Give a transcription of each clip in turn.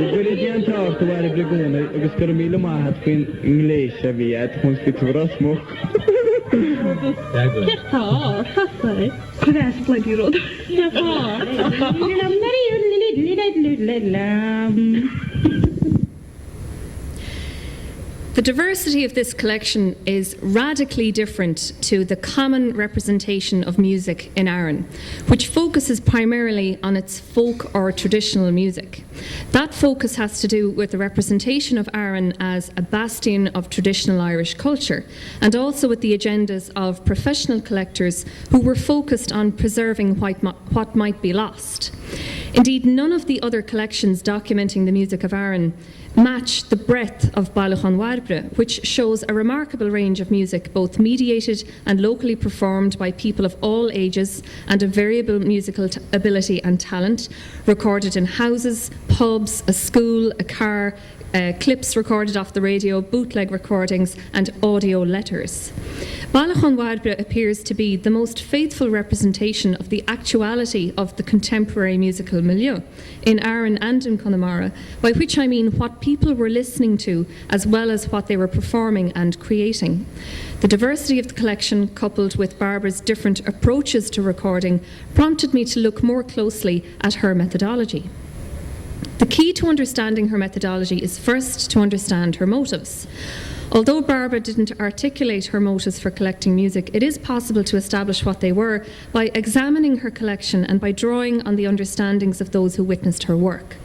Gwyri di an tach to Bairbre Quinn agus gur mí maithe faoin ngléise bhí chun fiúras mó. Cirtá, chasai. Chudás bledí rud. The diversity of this collection is radically different to the common representation of music in Aran, which focuses primarily on its folk or traditional music. That focus has to do with the representation of Aran as a bastion of traditional Irish culture, and also with the agendas of professional collectors who were focused on preserving what might be lost. Indeed, none of the other collections documenting the music of Aran match the breadth of Bairbre, which shows a remarkable range of music, both mediated and locally performed by people of all ages and of variable musical ability and talent, recorded in houses, pubs, a school, a car, clips recorded off the radio, bootleg recordings and audio letters. Bairbre appears to be the most faithful representation of the actuality of the contemporary musical milieu in Aran and in Connemara, by which I mean what people were listening to as well as what they were performing and creating. The diversity of the collection, coupled with Barbara's different approaches to recording, prompted me to look more closely at her methodology. The key to understanding her methodology is first to understand her motives. Although Bairbre didn't articulate her motives for collecting music, it is possible to establish what they were by examining her collection and by drawing on the understandings of those who witnessed her work.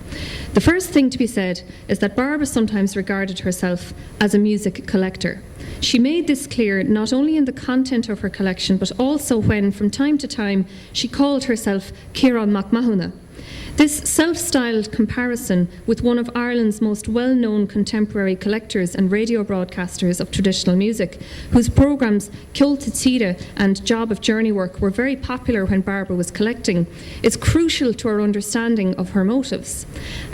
The first thing to be said is that Bairbre sometimes regarded herself as a music collector. She made this clear not only in the content of her collection, but also when, from time to time, she called herself Ciaran MacMahona. This self-styled comparison with one of Ireland's most well-known contemporary collectors and radio broadcasters of traditional music, whose programmes Ceol Tíre and Job of Journey Work were very popular when Bairbre was collecting, is crucial to our understanding of her motives.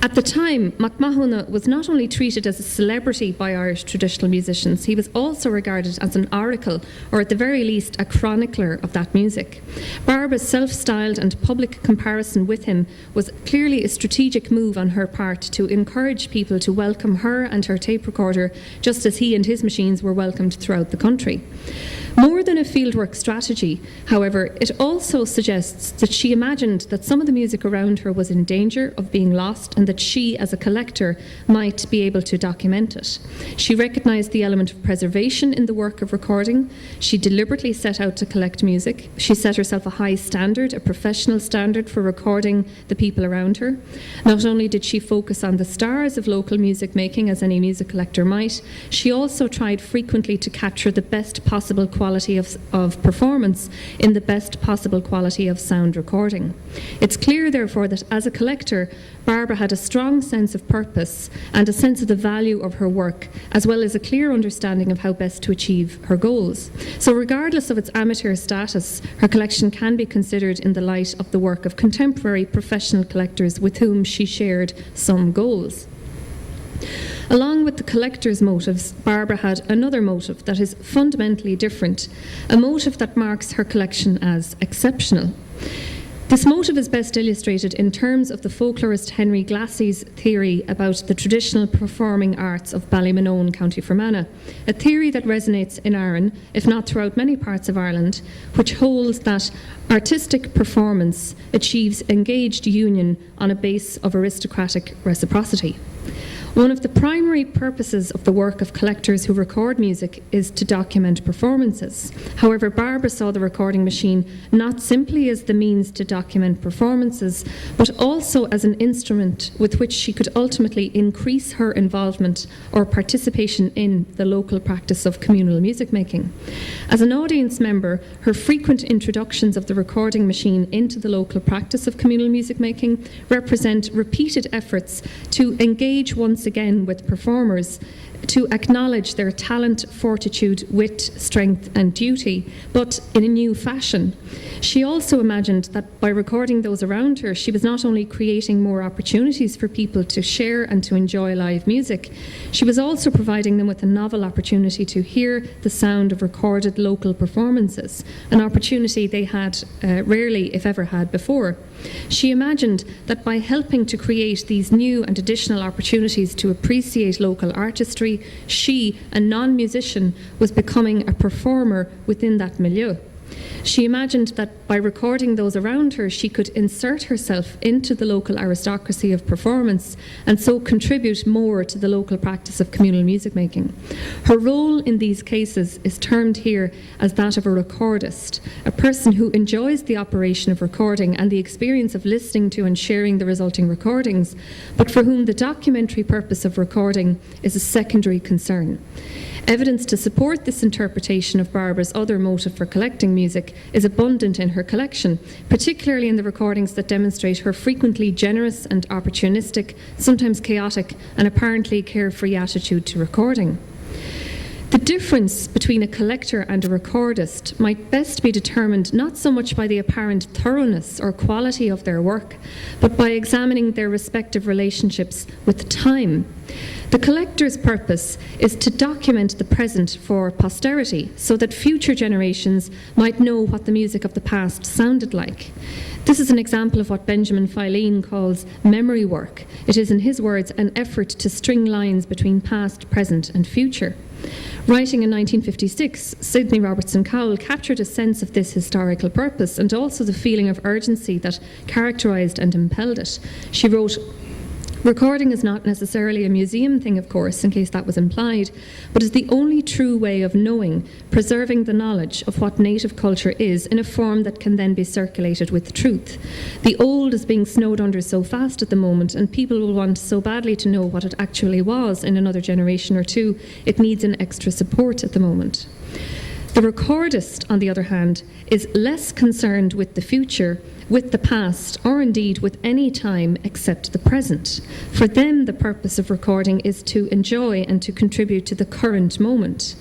At the time, MacMahona was not only treated as a celebrity by Irish traditional musicians, he was also regarded as an oracle, or at the very least a chronicler of that music. Barbara's self-styled and public comparison with him was clearly a strategic move on her part to encourage people to welcome her and her tape recorder, just as he and his machines were welcomed throughout the country. More than a fieldwork strategy, however, it also suggests that she imagined that some of the music around her was in danger of being lost and that she, as a collector, might be able to document it. She recognised the element of preservation in the work of recording. She deliberately set out to collect music. She set herself a high standard, a professional standard for recording the people around her. Not only did she focus on the stars of local music making, as any music collector might, she also tried frequently to capture the best possible quality of performance in the best possible quality of sound recording. It's clear, therefore, that as a collector, Bairbre had a strong sense of purpose and a sense of the value of her work, as well as a clear understanding of how best to achieve her goals. So regardless of its amateur status, her collection can be considered in the light of the work of contemporary professional collectors with whom she shared some goals. Along with the collector's motives, Bairbre had another motive that is fundamentally different, a motive that marks her collection as exceptional. This motive is best illustrated in terms of the folklorist Henry Glassey's theory about the traditional performing arts of Ballymonone, County Fermanagh, a theory that resonates in Aran, if not throughout many parts of Ireland, which holds that artistic performance achieves engaged union on a base of aristocratic reciprocity. One of the primary purposes of the work of collectors who record music is to document performances. However, Bairbre saw the recording machine not simply as the means to document performances, but also as an instrument with which she could ultimately increase her involvement or participation in the local practice of communal music making. As an audience member, her frequent introductions of the recording machine into the local practice of communal music making represent repeated efforts to engage once again with performers to acknowledge their talent, fortitude, wit, strength and duty, but in a new fashion. She also imagined that by recording those around her, she was not only creating more opportunities for people to share and to enjoy live music, she was also providing them with a novel opportunity to hear the sound of recorded local performances, an opportunity they had rarely, if ever, had before. She imagined that by helping to create these new and additional opportunities to appreciate local artistry, she, a non-musician, was becoming a performer within that milieu. She imagined that by recording those around her, she could insert herself into the local aristocracy of performance and so contribute more to the local practice of communal music making. Her role in these cases is termed here as that of a recordist, a person who enjoys the operation of recording and the experience of listening to and sharing the resulting recordings, but for whom the documentary purpose of recording is a secondary concern. Evidence to support this interpretation of Bairbre's other motive for collecting music is abundant in her collection, particularly in the recordings that demonstrate her frequently generous and opportunistic, sometimes chaotic, and apparently carefree attitude to recording. The difference between a collector and a recordist might best be determined not so much by the apparent thoroughness or quality of their work, but by examining their respective relationships with time. The collector's purpose is to document the present for posterity so that future generations might know what the music of the past sounded like. This is an example of what Benjamin Filene calls memory work. It is, in his words, an effort to string lines between past, present and future. Writing in 1956, Sidney Robertson Cowell captured a sense of this historical purpose and also the feeling of urgency that characterised and impelled it. She wrote, "Recording is not necessarily a museum thing, of course, in case that was implied, but is the only true way of knowing, preserving the knowledge of what native culture is in a form that can then be circulated with truth. The old is being snowed under so fast at the moment, and people will want so badly to know what it actually was in another generation or two, it needs an extra support at the moment." The recordist, on the other hand, is less concerned with the future, with the past, or indeed with any time except the present. For them, the purpose of recording is to enjoy and to contribute to the current moment.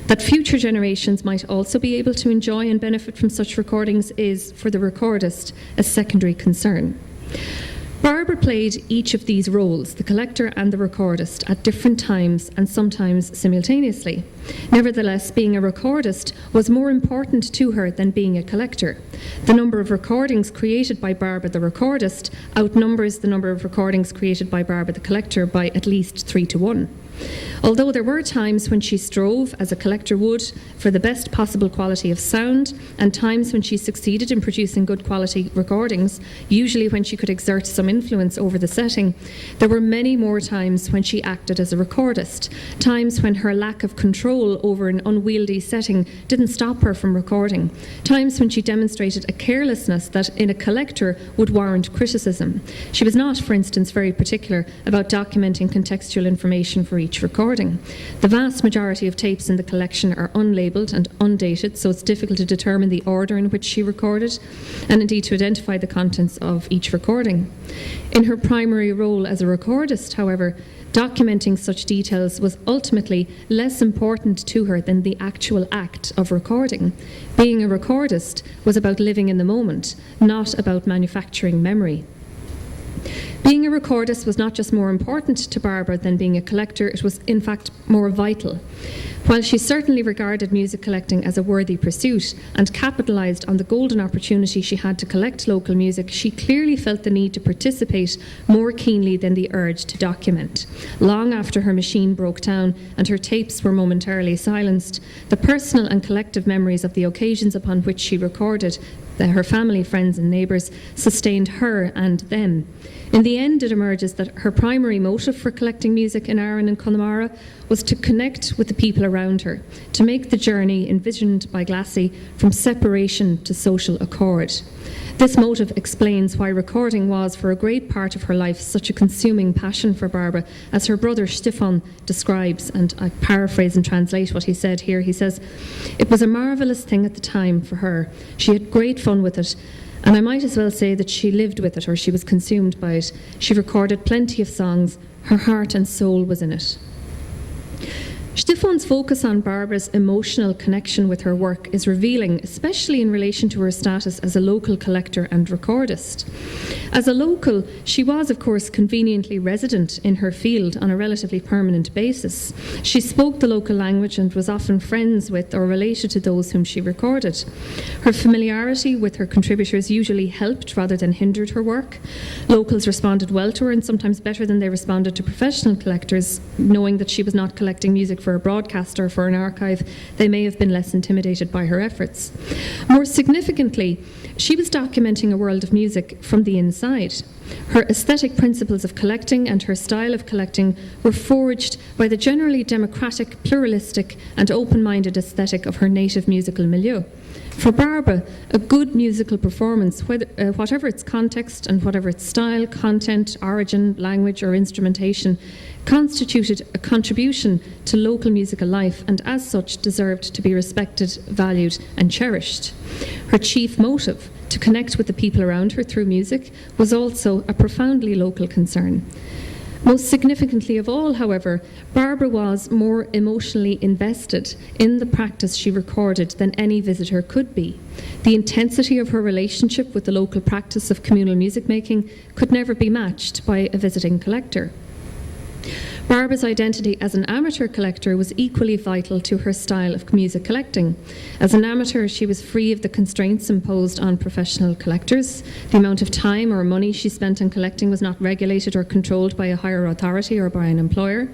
That future generations might also be able to enjoy and benefit from such recordings is, for the recordist, a secondary concern. Bairbre played each of these roles, the collector and the recordist, at different times and sometimes simultaneously. Nevertheless, being a recordist was more important to her than being a collector. The number of recordings created by Bairbre the recordist outnumbers the number of recordings created by Bairbre the collector by at least 3 to 1. Although there were times when she strove, as a collector would, for the best possible quality of sound, and times when she succeeded in producing good quality recordings, usually when she could exert some influence over the setting, there were many more times when she acted as a recordist, times when her lack of control over an unwieldy setting didn't stop her from recording, times when she demonstrated a carelessness that in a collector would warrant criticism. She was not, for instance, very particular about documenting contextual information for each recording. The vast majority of tapes in the collection are unlabelled and undated, so it's difficult to determine the order in which she recorded, and indeed to identify the contents of each recording. In her primary role as a recordist, however, documenting such details was ultimately less important to her than the actual act of recording. Being a recordist was about living in the moment, not about manufacturing memory. Being a recordist was not just more important to Bairbre than being a collector, it was in fact more vital. While she certainly regarded music collecting as a worthy pursuit and capitalised on the golden opportunity she had to collect local music, she clearly felt the need to participate more keenly than the urge to document. Long after her machine broke down and her tapes were momentarily silenced, the personal and collective memories of the occasions upon which she recorded, her family, friends and neighbours, sustained her and them. In the end, it emerges that her primary motive for collecting music in Aran and Connemara was to connect with the people around her, to make the journey envisioned by Glassy from separation to social accord. This motive explains why recording was, for a great part of her life, such a consuming passion for Bairbre, as her brother Stefan describes, and I paraphrase and translate what he said here. He says, "It was a marvellous thing at the time for her. She had great fun with it, and I might as well say that she lived with it, or she was consumed by it. She recorded plenty of songs. Her heart and soul was in it." Stephan's focus on Barbara's emotional connection with her work is revealing, especially in relation to her status as a local collector and recordist. As a local, she was, of course, conveniently resident in her field on a relatively permanent basis. She spoke the local language and was often friends with or related to those whom she recorded. Her familiarity with her contributors usually helped rather than hindered her work. Locals responded well to her, and sometimes better than they responded to professional collectors, knowing that she was not collecting music for a broadcast or for an archive. They may have been less intimidated by her efforts. More significantly, she was documenting a world of music from the inside. Her aesthetic principles of collecting and her style of collecting were forged by the generally democratic, pluralistic and open-minded aesthetic of her native musical milieu. For Bairbre, a good musical performance, whatever its context and whatever its style, content, origin, language or instrumentation, constituted a contribution to local musical life and as such deserved to be respected, valued and cherished. Her chief motive, to connect with the people around her through music, was also a profoundly local concern. Most significantly of all, however, Bairbre was more emotionally invested in the practice she recorded than any visitor could be. The intensity of her relationship with the local practice of communal music making could never be matched by a visiting collector. Barbara's identity as an amateur collector was equally vital to her style of music collecting. As an amateur, she was free of the constraints imposed on professional collectors. The amount of time or money she spent on collecting was not regulated or controlled by a higher authority or by an employer.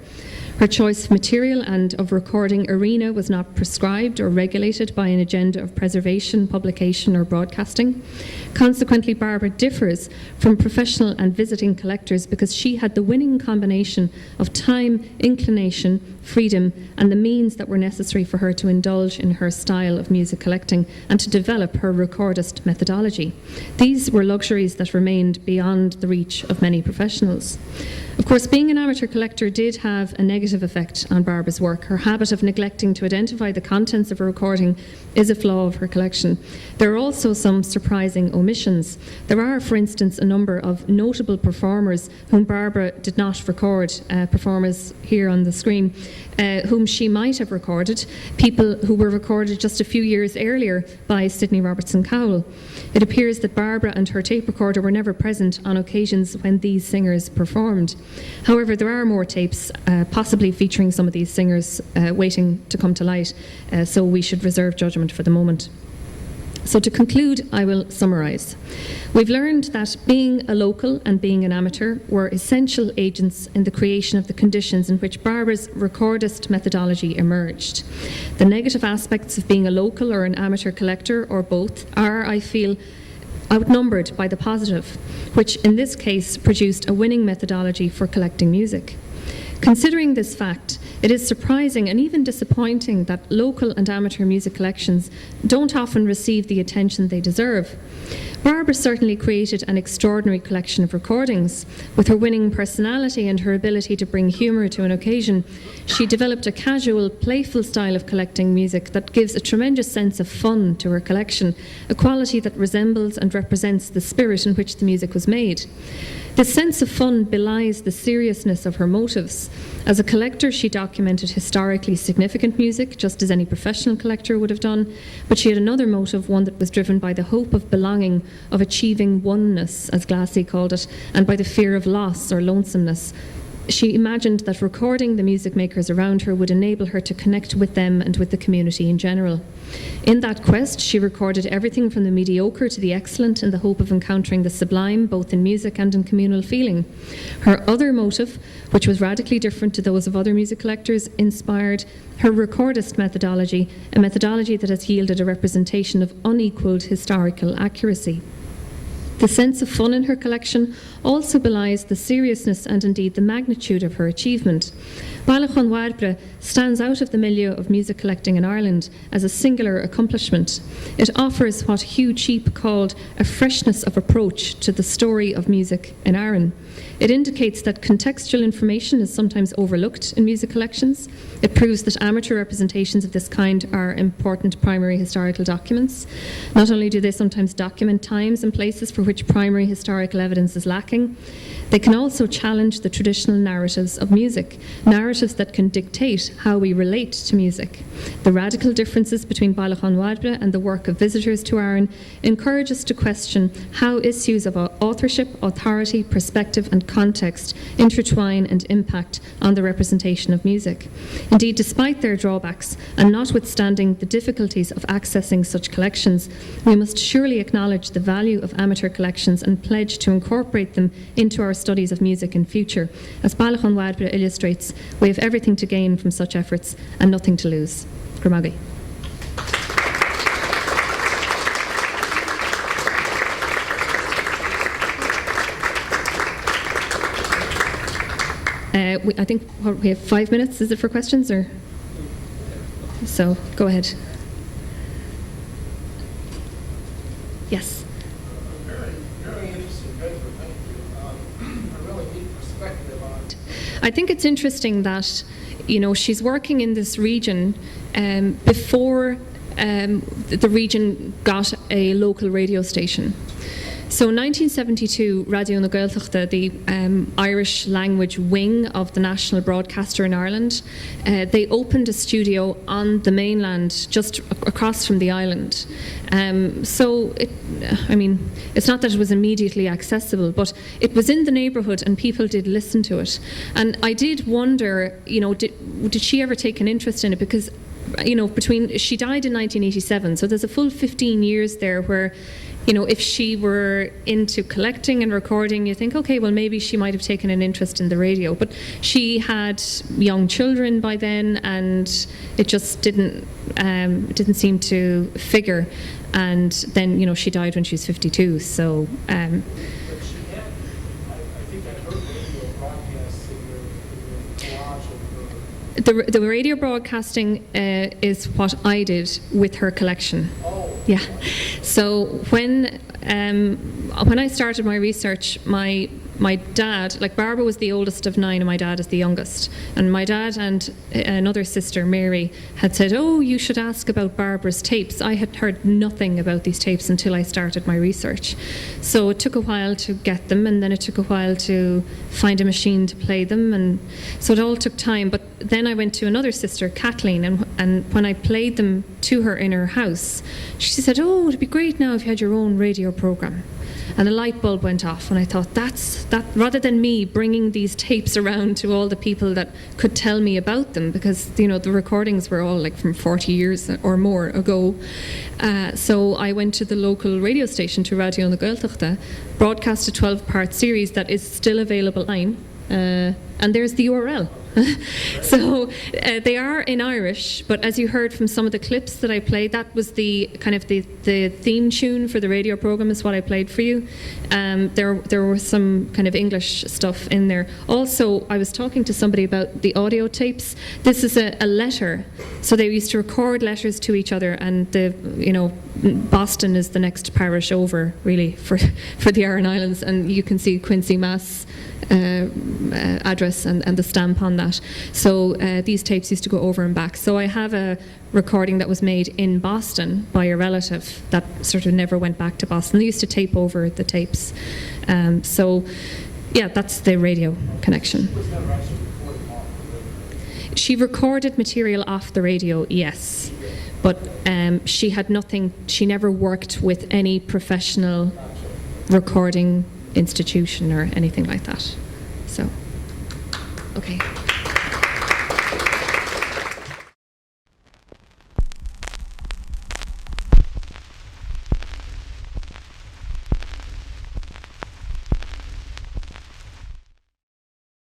Her choice of material and of recording arena was not prescribed or regulated by an agenda of preservation, publication or broadcasting. Consequently, Bairbre differs from professional and visiting collectors because she had the winning combination of time, inclination, freedom and the means that were necessary for her to indulge in her style of music collecting and to develop her recordist methodology. These were luxuries that remained beyond the reach of many professionals. Of course, being an amateur collector did have a negative effect on Barbara's work. Her habit of neglecting to identify the contents of a recording is a flaw of her collection. There are also some surprising omissions. There are, for instance, a number of notable performers whom Bairbre did not record, performers here on the screen, whom she might have recorded, people who were recorded just a few years earlier by Sidney Robertson Cowell. It appears that Bairbre and her tape recorder were never present on occasions when these singers performed. However, there are more tapes, possibly featuring some of these singers waiting to come to light, so we should reserve judgment for the moment. So to conclude, I will summarise. We've learned that being a local and being an amateur were essential agents in the creation of the conditions in which Barbara's recordist methodology emerged. The negative aspects of being a local or an amateur collector, or both, are, I feel, outnumbered by the positive, which in this case produced a winning methodology for collecting music. Considering this fact, it is surprising and even disappointing that local and amateur music collections don't often receive the attention they deserve. Bairbre certainly created an extraordinary collection of recordings. With her winning personality and her ability to bring humour to an occasion, she developed a casual, playful style of collecting music that gives a tremendous sense of fun to her collection, a quality that resembles and represents the spirit in which the music was made. This sense of fun belies the seriousness of her motives. As a collector, she documented historically significant music, just as any professional collector would have done, but she had another motive, one that was driven by the hope of belonging, of achieving oneness, as Glassy called it, and by the fear of loss or lonesomeness. She imagined that recording the music makers around her would enable her to connect with them and with the community in general. In that quest, she recorded everything from the mediocre to the excellent in the hope of encountering the sublime, both in music and in communal feeling. Her other motive, which was radically different to those of other music collectors, inspired her recordist methodology, a methodology that has yielded a representation of unequalled historical accuracy. The sense of fun in her collection also belies the seriousness and indeed the magnitude of her achievement. Bairbre Quinn stands out of the milieu of music collecting in Ireland as a singular accomplishment. It offers what Hugh Cheap called a freshness of approach to the story of music in Aran. It indicates that contextual information is sometimes overlooked in music collections. It proves that amateur representations of this kind are important primary historical documents. Not only do they sometimes document times and places for which primary historical evidence is lacking. They can also challenge the traditional narratives of music, narratives that can dictate how we relate to music. The radical differences between Bailile Chun Mhaibhre and the work of visitors to Aran encourage us to question how issues of authorship, authority, perspective and context intertwine and impact on the representation of music. Indeed, despite their drawbacks, and notwithstanding the difficulties of accessing such collections, we must surely acknowledge the value of amateur collections and pledge to incorporate them into our studies of music in future. As Bailile Chun Mhaibhre illustrates, we have everything to gain from such efforts and nothing to lose. Gramagi. I think we have 5 minutes. Is it for questions or? So go ahead. Yes. Very interesting paper, thank you. A really neat perspective on it. I think it's interesting that, you know, she's working in this region before the region got a local radio station. So in 1972, Radio na Gaeltachta, the Irish language wing of the national broadcaster in Ireland, they opened a studio on the mainland just across from the island. So, it's not that it was immediately accessible, but it was in the neighbourhood and people did listen to it. And I did wonder, you know, did she ever take an interest in it? Because, you know, she died in 1987, so there's a full 15 years there where, you know, if she were into collecting and recording, you think, okay, well, maybe she might have taken an interest in the radio. But she had young children by then, and it just didn't seem to figure. And then, you know, she died when she was 52. So. But she had, I think I heard radio broadcasts in the collage of her. The radio broadcasting is what I did with her collection. Oh. Yeah. So when I started my research, my dad, like Bairbre was the oldest of 9 and my dad is the youngest. And my dad and another sister, Mary, had said, oh, you should ask about Barbara's tapes. I had heard nothing about these tapes until I started my research. So it took a while to get them, and then it took a while to find a machine to play them. And so it all took time. But then I went to another sister, Kathleen, and when I played them to her in her house, she said, oh, it'd be great now if you had your own radio programme. And a light bulb went off, and I thought, that rather than me bringing these tapes around to all the people that could tell me about them, because, you know, the recordings were all like from 40 years or more ago. So I went to the local radio station, to Radio na Gaeltachta, broadcast a 12-part series that is still available online, and there's the URL. So they are in Irish, but as you heard from some of the clips that I played, that was the kind of the theme tune for the radio program is what I played for you. There were some kind of English stuff in there. Also, I was talking to somebody about the audio tapes. This is a letter. So they used to record letters to each other, and Boston is the next parish over, really, for the Aran Islands, and you can see Quincy Mass address and the stamp on that. So these tapes used to go over and back. So I have a recording that was made in Boston by a relative that sort of never went back to Boston. They used to tape over the tapes. So yeah, that's the radio connection. She recorded material off the radio, yes, but she had nothing. She never worked with any professional recording institution or anything like that. So, okay.